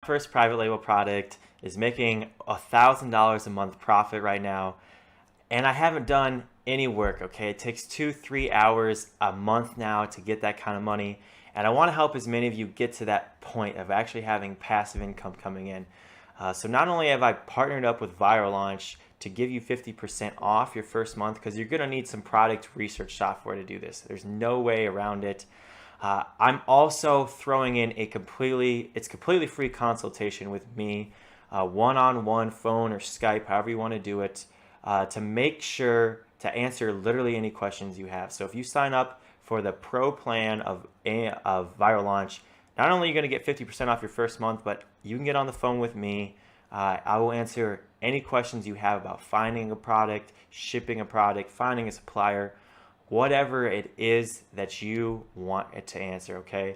first private label product is making $1,000 a month profit right now, and I haven't done any work, okay? It takes 2-3 hours a month now to get that kind of money, and I want to help as many of you get to that point of actually having passive income coming in. So not only have I partnered up with Viral Launch to give you 50% off your first month, because you're going to need some product research software to do this. There's no way around it. I'm also throwing in a completely free consultation with me, one-on-one, phone or Skype, however you want to do it, to make sure to answer literally any questions you have. So if you sign up for the pro plan of Viral Launch, not only are you going to get 50% off your first month, but you can get on the phone with me. I will answer any questions you have about finding a product, shipping a product, finding a supplier, whatever it is that you want it to answer, okay?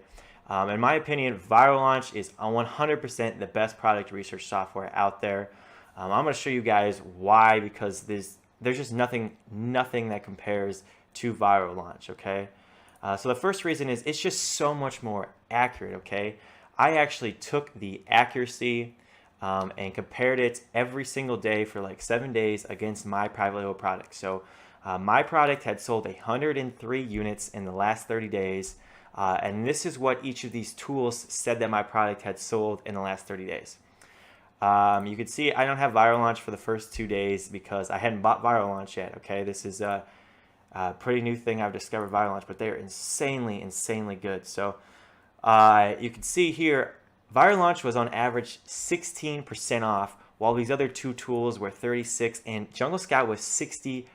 In my opinion, Viral Launch is 100% the best product research software out there. I'm going to show you guys why, because there's just nothing that compares to Viral Launch, okay? So the first reason is it's just so much more accurate, okay? I actually took the accuracy and compared it every single day for like 7 days against my private label product. So my product had sold 103 units in the last 30 days, and this is what each of these tools said that my product had sold in the last 30 days. You can see I don't have Viral Launch for the first 2 days because I hadn't bought Viral Launch yet, okay? This is a pretty new thing I've discovered, Viral Launch, but they're insanely good. So you can see here, Viral Launch was on average 16% off, while these other two tools were 36%, and Jungle Scout was 64%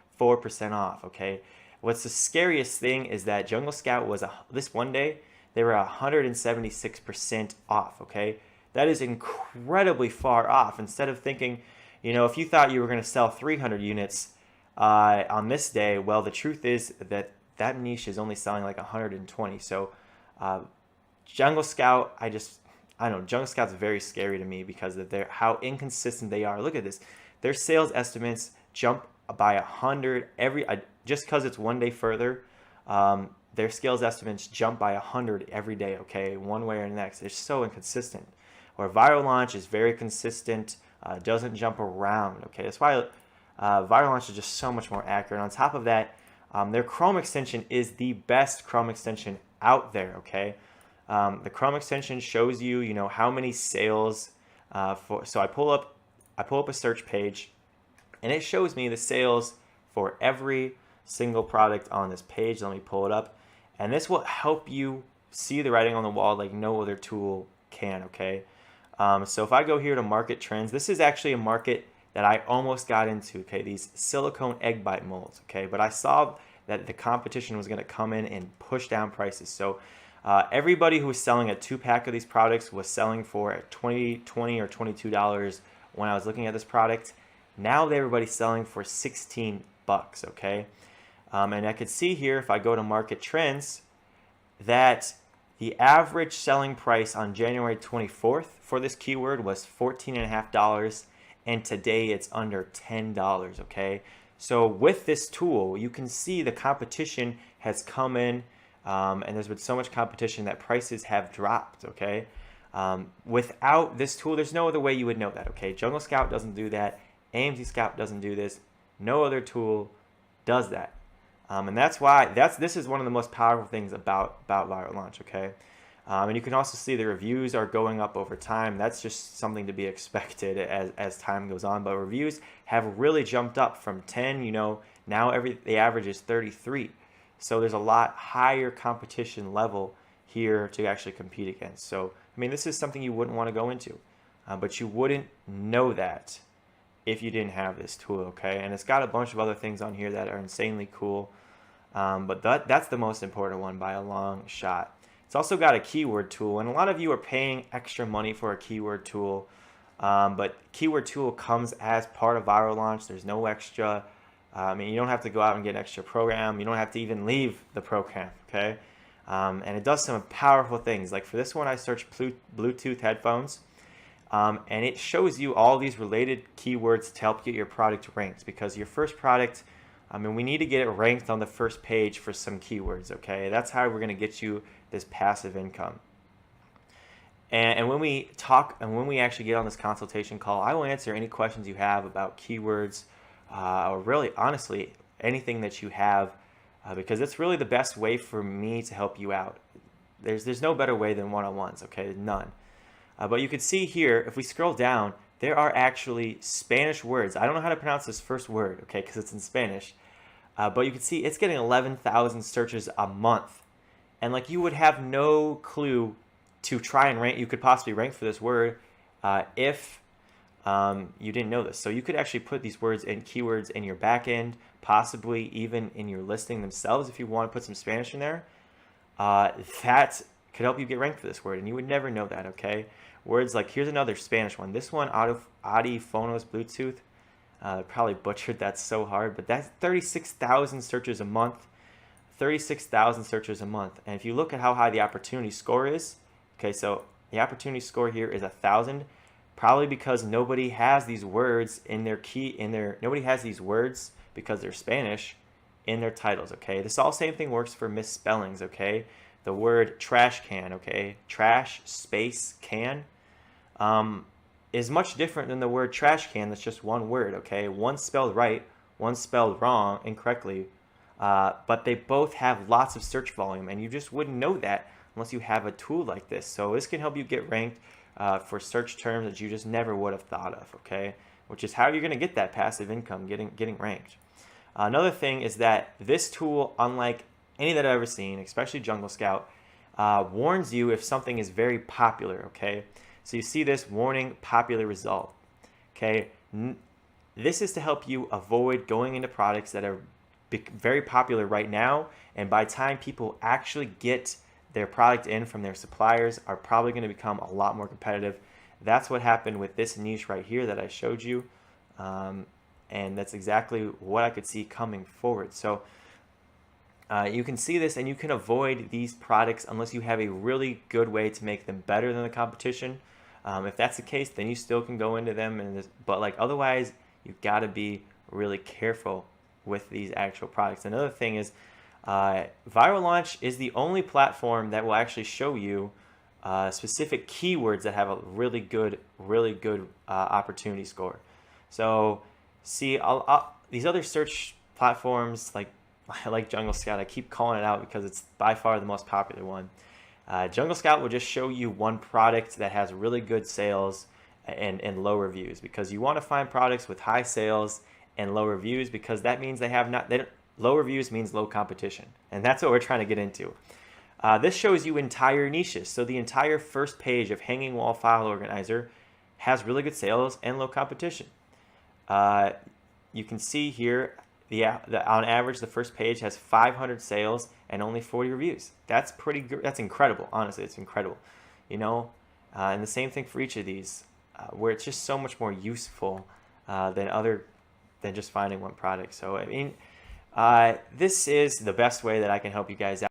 off, okay? What's the scariest thing is that Jungle Scout was, this one day, they were 176% off, okay? That is incredibly far off. Instead of thinking, you know, if you thought you were going to sell 300 units on this day, well, the truth is that that niche is only selling like 120. So Jungle Scout, I don't know, Jungle Scout's very scary to me because of how inconsistent they are. Look at this. Their sales estimates jump by 100 just because it's one day further. Their sales estimates jump by 100 every day, okay, one way or the next. It's so inconsistent. Where Viral Launch is very consistent, doesn't jump around, okay? That's why Viral Launch is just so much more accurate. On top of that, their Chrome extension is the best Chrome extension out there, okay? The Chrome extension shows you, you know, how many sales so I pull up a search page, and it shows me the sales for every single product on this page. Let me pull it up, and this will help you see the writing on the wall like no other tool can, okay? So if I go here to market trends, this is actually a market that I almost got into, okay? These silicone egg bite molds, okay? But I saw that the competition was going to come in and push down prices. So everybody who was selling a 2-pack of these products was selling for $20 or $22 when I was looking at this product. Now everybody's selling for 16 bucks, okay? And I could see here, if I go to market trends, that the average selling price on January 24th for this keyword was $14.50, and today it's under $10, okay? So with this tool, you can see the competition has come in, and there's been so much competition that prices have dropped, okay? Without this tool, there's no other way you would know that, okay? Jungle Scout doesn't do that. AMZ Scout doesn't do this. No other tool does that. And that's why this is one of the most powerful things about Viral Launch, okay? And you can also see the reviews are going up over time. That's just something to be expected as time goes on. But reviews have really jumped up from 10, you know, now the average is 33. So there's a lot higher competition level here to actually compete against. So, I mean, this is something you wouldn't want to go into, but you wouldn't know that if you didn't have this tool, okay? And it's got a bunch of other things on here that are insanely cool, but that's the most important one by a long shot. It's also got a keyword tool, and a lot of you are paying extra money for a keyword tool, but keyword tool comes as part of Viral Launch. There's no extra. I mean, you don't have to go out and get an extra program. You don't have to even leave the program, okay? And it does some powerful things. Like for this one, I searched Bluetooth headphones, and it shows you all these related keywords to help get your product ranked, because your first product, I mean, we need to get it ranked on the first page for some keywords, okay? That's how we're going to get you this passive income. And when we talk and when we actually get on this consultation call, I will answer any questions you have about keywords, or really, honestly, anything that you have, because it's really the best way for me to help you out. There's no better way than one-on-ones, okay? None. But you can see here, if we scroll down, there are actually Spanish words. I don't know how to pronounce this first word, okay, because it's in Spanish. But you can see it's getting 11,000 searches a month. And like you would have no clue to try and rank, you could possibly rank for this word if you didn't know this. So you could actually put these words and keywords in your backend, possibly even in your listing themselves if you want to put some Spanish in there. That could help you get ranked for this word, and you would never know that, okay? Words like, here's another Spanish one. This one, audiphonos, Bluetooth. Probably butchered that so hard, but that's 36,000 searches a month. 36,000 searches a month. And if you look at how high the opportunity score is, okay, so the opportunity score here is 1,000, probably because nobody has these words in their nobody has these words because they're Spanish in their titles, okay? This all same thing works for misspellings, okay? The word trash can, okay? Trash space can is much different than the word trash can. That's just one word, okay? One spelled right, one spelled wrong, incorrectly, but they both have lots of search volume, and you just wouldn't know that unless you have a tool like this. So this can help you get ranked for search terms that you just never would have thought of, okay? Which is how you're going to get that passive income, getting ranked. Another thing is that this tool, unlike any that I've ever seen, especially Jungle Scout, warns you if something is very popular, okay? So you see this warning, popular result, okay? This is to help you avoid going into products that are very popular right now, and by the time people actually get their product in from their suppliers, are probably going to become a lot more competitive. That's what happened with this niche right here that I showed you, and that's exactly what I could see coming forward. So you can see this, and you can avoid these products unless you have a really good way to make them better than the competition. If that's the case, then you still can go into them, but like otherwise, you've got to be really careful with these actual products. Another thing is, Viral Launch is the only platform that will actually show you specific keywords that have a really good opportunity score. So see, these other search platforms like Jungle Scout, I keep calling it out because it's by far the most popular one. Jungle Scout will just show you one product that has really good sales and low reviews, because you want to find products with high sales and low reviews, because that means low reviews means low competition, and that's what we're trying to get into. This shows you entire niches. So the entire first page of Hanging Wall File Organizer has really good sales and low competition. You can see here, on average, the first page has 500 sales and only 40 reviews. That's pretty good. That's incredible. Honestly, it's incredible. And the same thing for each of these, where it's just so much more useful than just finding one product. So I mean, this is the best way that I can help you guys out.